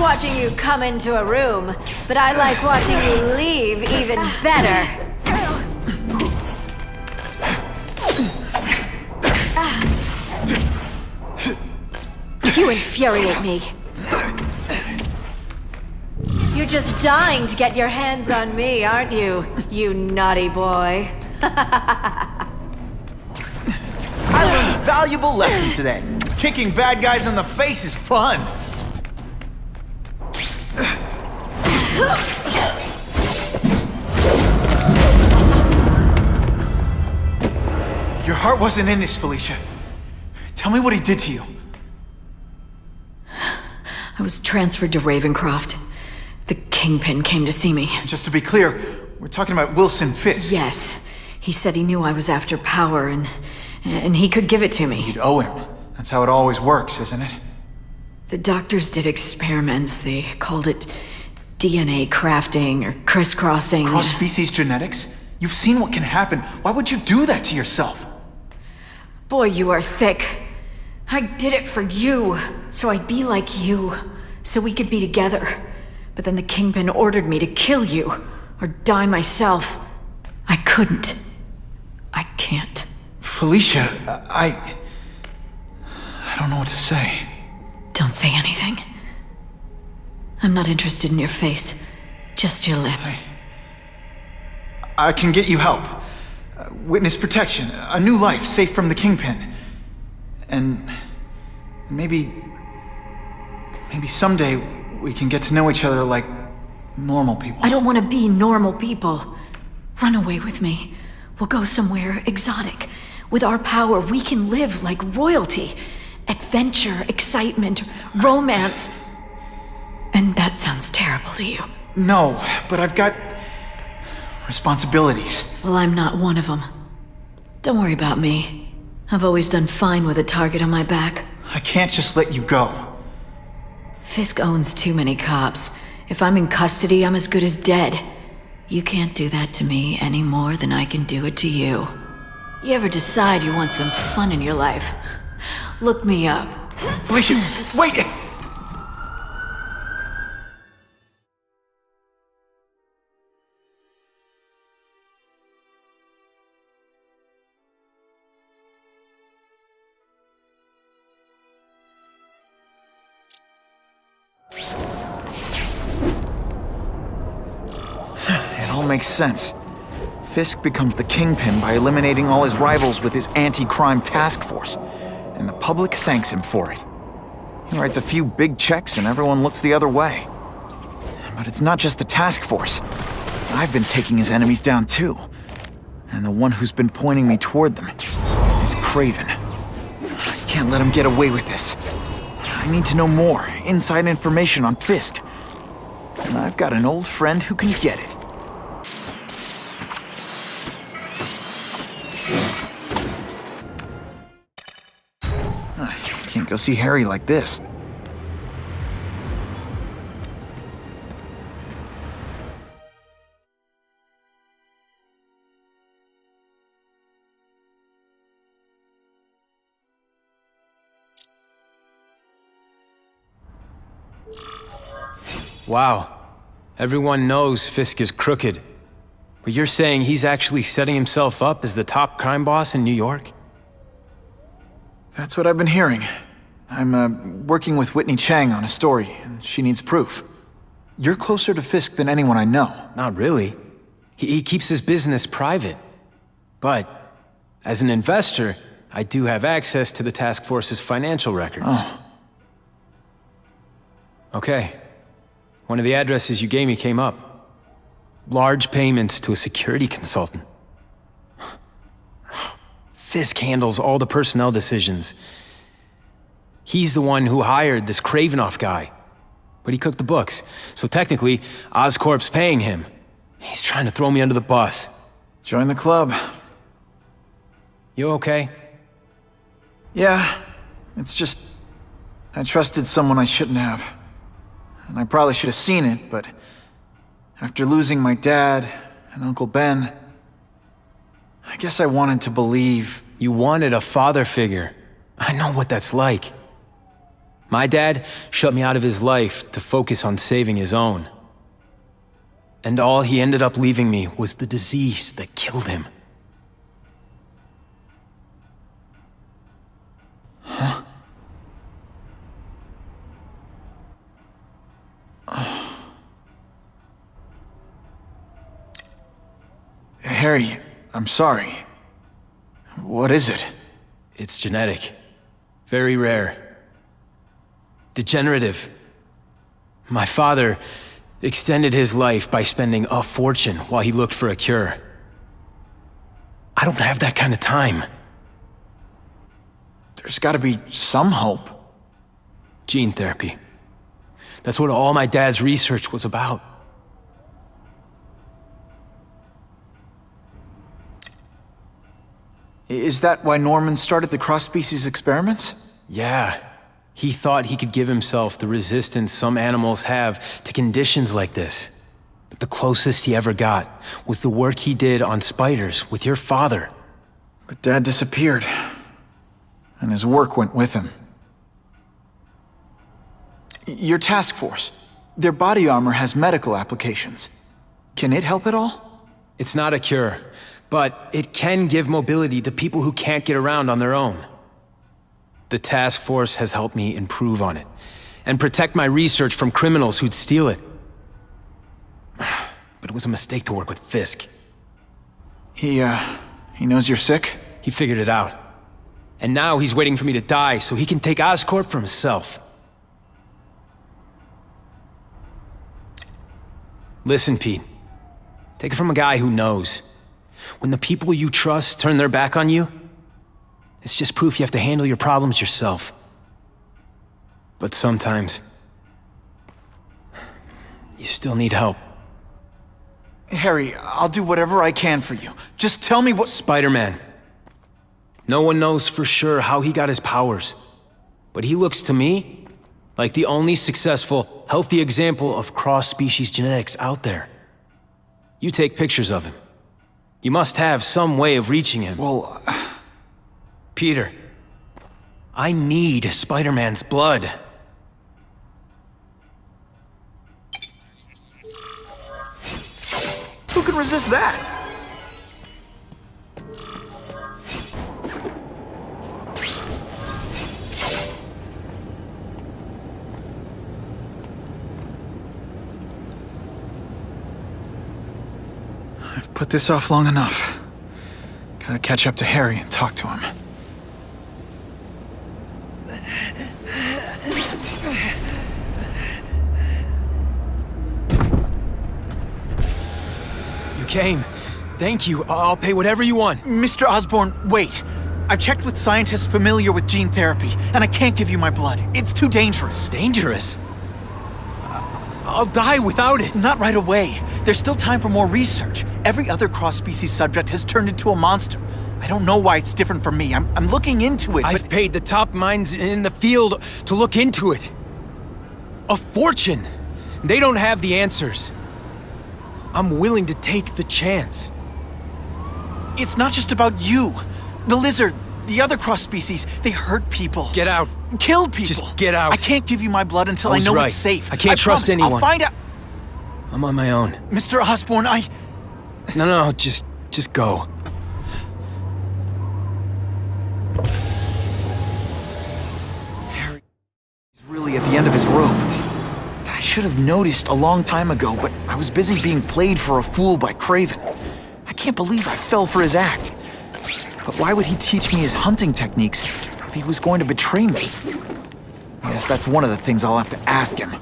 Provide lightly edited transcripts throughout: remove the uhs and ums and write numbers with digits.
watching you come into a room, but I like watching you leave even better. You infuriate me. You're just dying to get your hands on me, aren't you, you naughty boy? I learned a valuable lesson today. Kicking bad guys in the face is fun. Your heart wasn't in this, Felicia. Tell me what he did to you. I was transferred to Ravencroft. The Kingpin came to see me. Just to be clear, we're talking about Wilson Fisk. Yes. He said he knew I was after power and he could give it to me. You'd owe him. That's how it always works, isn't it? The doctors did experiments. They called it DNA crafting or crisscrossing. Cross-species genetics? You've seen what can happen. Why would you do that to yourself? Boy, you are thick. I did it for you, so I'd be like you, so we could be together. But then the Kingpin ordered me to kill you, or die myself. I couldn't. I can't. Felicia, I don't know what to say. Don't say anything. I'm not interested in your face, just your lips. I can get you help. Witness protection, a new life safe from the Kingpin. And maybe someday we can get to know each other like normal people. I don't want to be normal people. Run away with me. We'll go somewhere exotic. With our power, we can live like royalty. Adventure, excitement, romance. And that sounds terrible to you. No, but I've got responsibilities. Well, I'm not one of them. Don't worry about me. I've always done fine with a target on my back. I can't just let you go. Fisk owns too many cops. If I'm in custody, I'm as good as dead. You can't do that to me any more than I can do it to you. You ever decide you want some fun in your life? Look me up. Felicia, wait! It all makes sense. Fisk becomes the Kingpin by eliminating all his rivals with his anti-crime task force, and the public thanks him for it. He writes a few big checks and everyone looks the other way. But it's not just the task force. I've been taking his enemies down too. And the one who's been pointing me toward them is Kraven. I can't let him get away with this. I need to know more, inside information on Fisk. And I've got an old friend who can get it. Can't go see Harry like this. Wow. Everyone knows Fisk is crooked. But you're saying he's actually setting himself up as the top crime boss in New York? That's what I've been hearing. I'm working with Whitney Chang on a story, and she needs proof. You're closer to Fisk than anyone I know. Not really. He keeps his business private. But, as an investor, I do have access to the task force's financial records. Oh. Okay. One of the addresses you gave me came up. Large payments to a security consultant. Fisk handles all the personnel decisions. He's the one who hired this Kravinoff guy. But he cooked the books, so technically, Oscorp's paying him. He's trying to throw me under the bus. Join the club. You okay? Yeah, it's just... I trusted someone I shouldn't have. And I probably should have seen it, but... after losing my dad and Uncle Ben... I guess I wanted to believe... You wanted a father figure. I know what that's like. My dad shut me out of his life to focus on saving his own. And all he ended up leaving me was the disease that killed him. Huh? Harry, I'm sorry. What is it? It's genetic. Very rare. Degenerative. My father extended his life by spending a fortune while he looked for a cure. I don't have that kind of time. There's gotta be some hope. Gene therapy. That's what all my dad's research was about. Is that why Norman started the cross-species experiments? Yeah. He thought he could give himself the resistance some animals have to conditions like this. But the closest he ever got was the work he did on spiders with your father. But Dad disappeared, and his work went with him. Your task force, their body armor has medical applications. Can it help at all? It's not a cure, but it can give mobility to people who can't get around on their own. The task force has helped me improve on it, and protect my research from criminals who'd steal it. But it was a mistake to work with Fisk. He knows you're sick? He figured it out. And now he's waiting for me to die so he can take Oscorp for himself. Listen, Pete. Take it from a guy who knows. When the people you trust turn their back on you, it's just proof you have to handle your problems yourself. But sometimes, you still need help. Harry, I'll do whatever I can for you. Just tell me what— Spider-Man. No one knows for sure how he got his powers. But he looks to me like the only successful, healthy example of cross-species genetics out there. You take pictures of him. You must have some way of reaching him. Well, Peter, I need Spider-Man's blood. who can resist that? I've put this off long enough. Gotta catch up to Harry and talk to him. You came. Thank you. I'll pay whatever you want. Mr. Osborn, wait. I've checked with scientists familiar with gene therapy, and I can't give you my blood. It's too dangerous. Dangerous? I'll die without it. Not right away. There's still time for more research. Every other cross-species subject has turned into a monster. I don't know why it's different from me. I'm looking into it, I've paid the top minds in the field to look into it. A fortune. They don't have the answers. I'm willing to take the chance. It's not just about you. The lizard, the other cross-species, they hurt people. Get out. Kill people. Just get out. I can't give you my blood until I know right. it's safe. I can't trust promise. anyone. I'll find out. I'm on my own. Mr. Osborn, No, just go. Harry is really at the end of his rope. I should have noticed a long time ago, but I was busy being played for a fool by Kraven. I can't believe I fell for his act. But why would he teach me his hunting techniques if he was going to betray me? Yes, that's one of the things I'll have to ask him.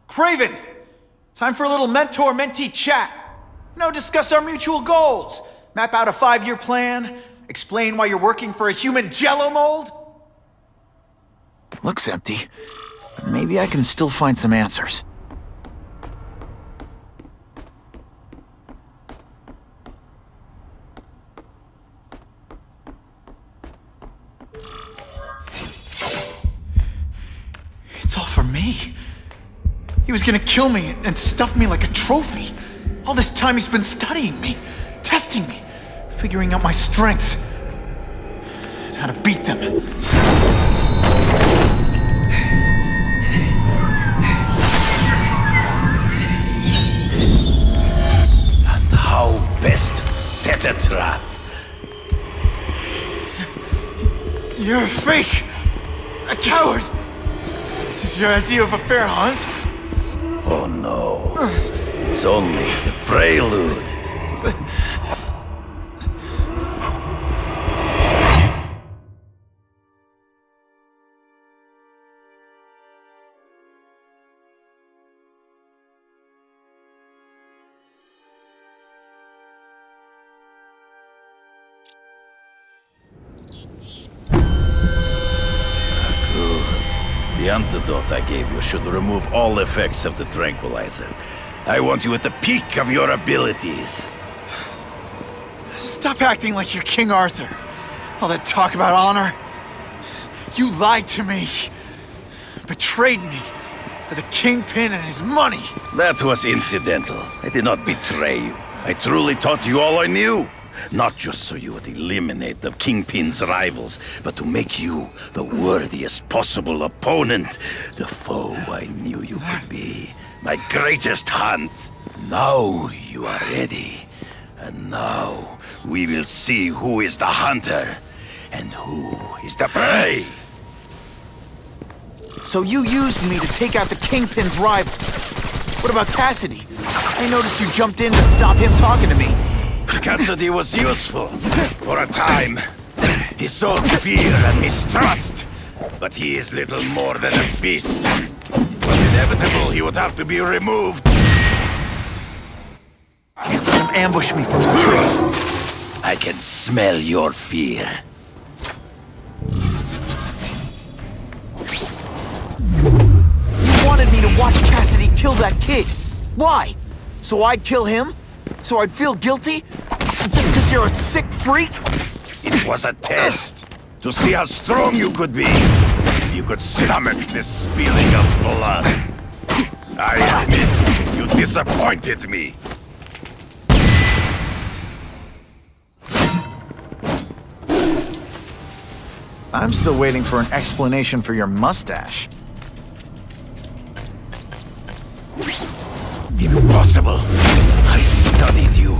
Kraven! Time for a little mentor-mentee chat. Discuss our mutual goals. Map out a 5-year plan. Explain why you're working for a human jello mold. Looks empty, but maybe I can still find some answers. me. He was gonna kill me and stuff me like a trophy. All this time he's been studying me, testing me, figuring out my strengths, and how to beat them. And how best to set a trap. You're a fake! A coward! This is your idea of a fair hunt? Oh no. It's only the prelude. The antidote I gave you should remove all effects of the tranquilizer. I want you at the peak of your abilities. Stop acting like you're King Arthur. All that talk about honor. You lied to me. Betrayed me for the Kingpin and his money. That was incidental. I did not betray you. I truly taught you all I knew. Not just so you would eliminate the Kingpin's rivals, but to make you the worthiest possible opponent. The foe I knew you could be. My greatest hunt. Now you are ready. And now we will see who is the hunter and who is the prey. So you used me to take out the Kingpin's rivals. What about Cassidy? I noticed you jumped in to stop him talking to me. Cassidy was useful for a time. He sowed fear and mistrust, but he is little more than a beast. It was inevitable he would have to be removed. Can't let him ambush me from the trees. I can smell your fear. You wanted me to watch Cassidy kill that kid. Why? So I'd kill him? So I'd feel guilty? Just because you're a sick freak? It was a test to see how strong you could be. If you could stomach the spilling of blood. I admit, you disappointed me. I'm still waiting for an explanation for your mustache. Impossible. I studied you.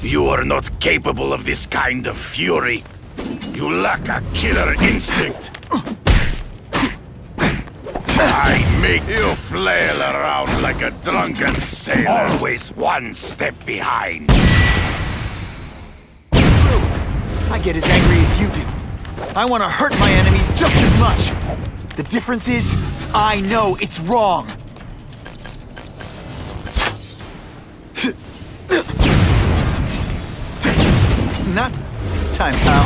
You are not capable of this kind of fury. You lack a killer instinct. I make you flail around like a drunken sailor. Always one step behind. I get as angry as you do. I want to hurt my enemies just as much. The difference is, I know it's wrong. Not this time, pal.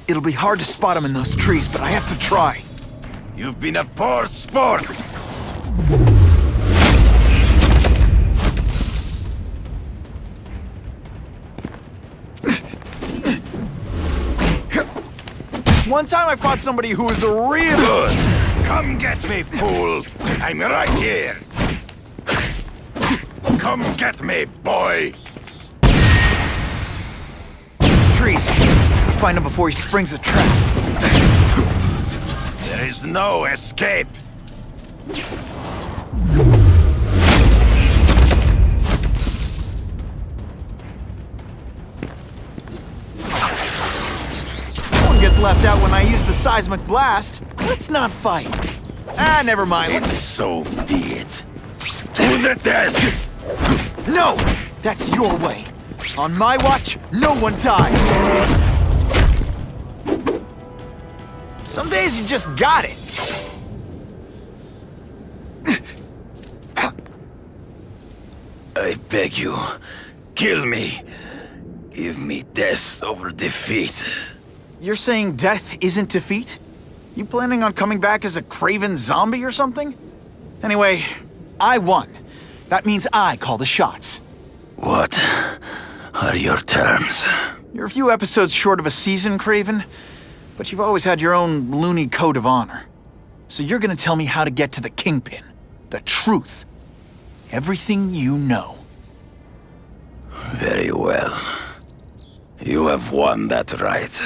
It'll be hard to spot him in those trees, but I have to try. You've been a poor sport. This one time I fought somebody who was a real... Good. Come get me, fool. I'm right here. Come get me, boy. Trees. Gotta find him before he springs a trap. There is no escape. No one gets left out when I use the seismic blast. Let's not fight. Ah, never mind. And so be it. To the death! No! That's your way. On my watch, no one dies. Some days you just got it. I beg you, kill me. Give me death over defeat. You're saying death isn't defeat? You planning on coming back as a Kraven zombie or something? Anyway, I won. That means I call the shots. What? are your terms? You're a few episodes short of a season, Kraven, but you've always had your own loony code of honor. So you're gonna tell me how to get to the Kingpin. The truth. Everything you know. Very well. You have won that right.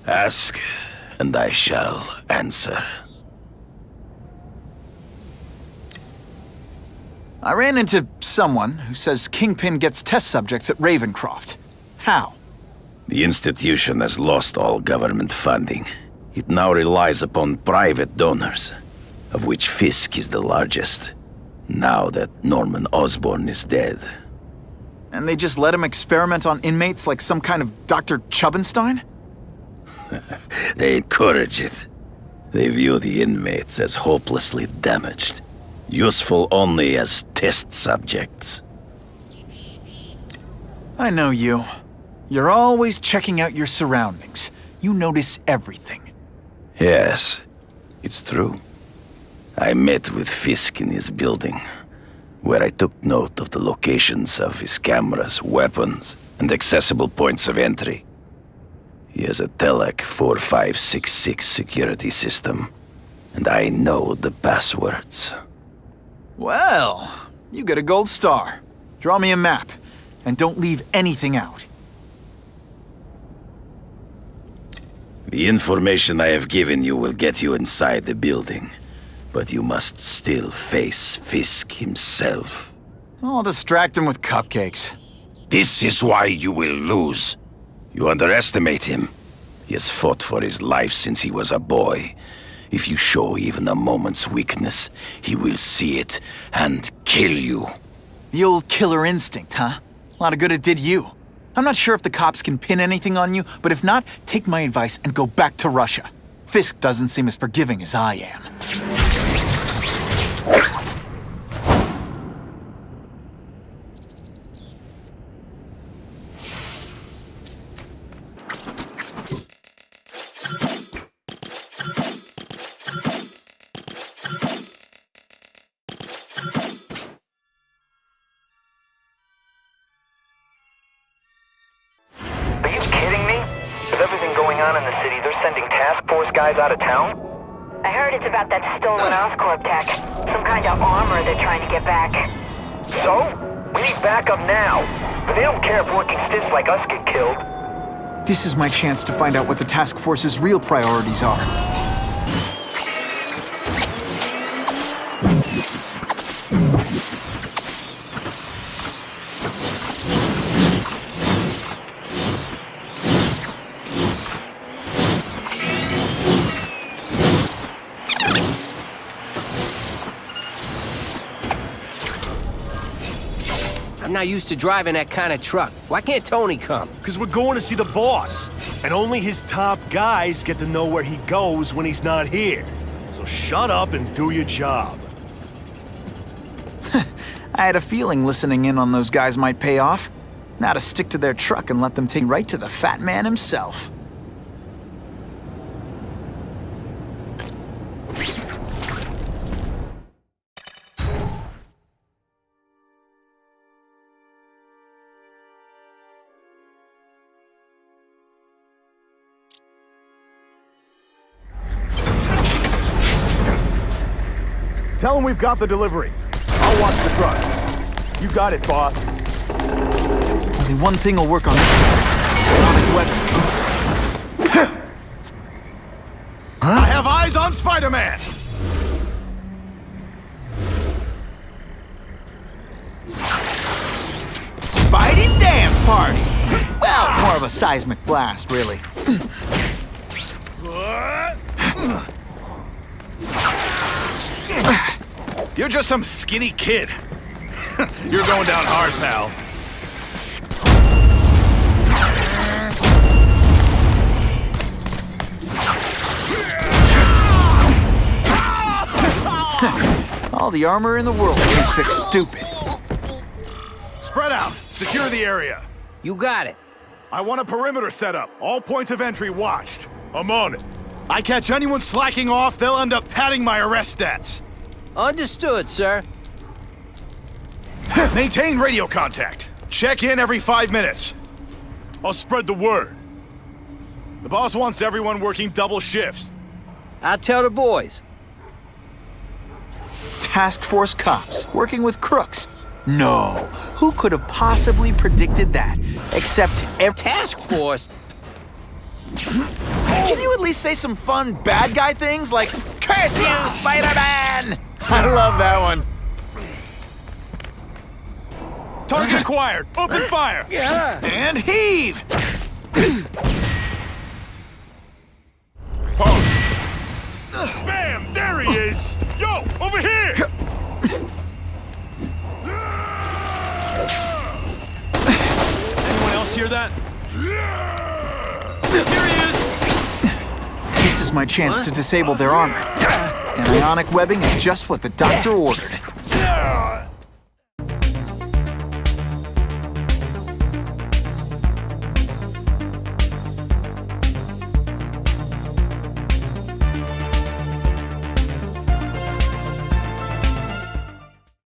Ask, and I shall answer. I ran into someone who says Kingpin gets test subjects at Ravencroft. How? The institution has lost all government funding. It now relies upon private donors, of which Fisk is the largest, now that Norman Osborn is dead. And they just let him experiment on inmates like some kind of Dr. Chubbenstein? They encourage it. They view the inmates as hopelessly damaged, useful only as test subjects. I know you. You're always checking out your surroundings. You notice everything. Yes, it's true. I met with Fisk in his building, where I took note of the locations of his cameras, weapons, and accessible points of entry. He has a Telec 4566 security system, and I know the passwords. Well, you get a gold star. Draw me a map, and don't leave anything out. The information I have given you will get you inside the building, but you must still face Fisk himself. I'll distract him with cupcakes. This is why you will lose. You underestimate him. He has fought for his life since he was a boy. If you show even a moment's weakness, he will see it and kill you. The old killer instinct, huh? A lot of good it did you. I'm not sure if the cops can pin anything on you, but if not, take my advice and go back to Russia. Fisk doesn't seem as forgiving as I am. Are you kidding me? With everything going on in the city, they're sending task force guys out of town? I heard it's about that stolen Oscorp tech. Some kind of armor they're trying to get back. So? We need backup now. But they don't care if working stiffs like us get killed. This is my chance to find out what the task force's real priorities are. I'm not used to driving that kind of truck. Why can't Tony come? Because we're going to see the boss. And only his top guys get to know where he goes when he's not here. So shut up and do your job. I had a feeling listening in on those guys might pay off. Now to stick to their truck and let them take right to the fat man himself. Tell him we've got the delivery. I'll watch the truck. You got it, boss. Only one thing will work on this atomic weapon. I have eyes on Spider-Man! Spidey dance party! Well, more of a seismic blast, really. You're just some skinny kid. You're going down hard, pal. All the armor in the world can fix stupid. Spread out. Secure the area. You got it. I want a perimeter set up. All points of entry watched. I'm on it. I catch anyone slacking off, they'll end up padding my arrest stats. Understood, sir. Maintain radio contact. Check in every 5 minutes. I'll spread the word. The boss wants everyone working double shifts. I'll tell the boys. Task Force cops working with crooks. No, who could have possibly predicted that? Except Task Force? Can you at least say some fun bad guy things like, "Curse you, Spider-Man"? I love that one. Target acquired. Open fire. And heave! Bam! There he is. Yo, over here. Anyone else hear that? Here he is. This is my chance to disable their armor. And ionic webbing is just what the doctor ordered.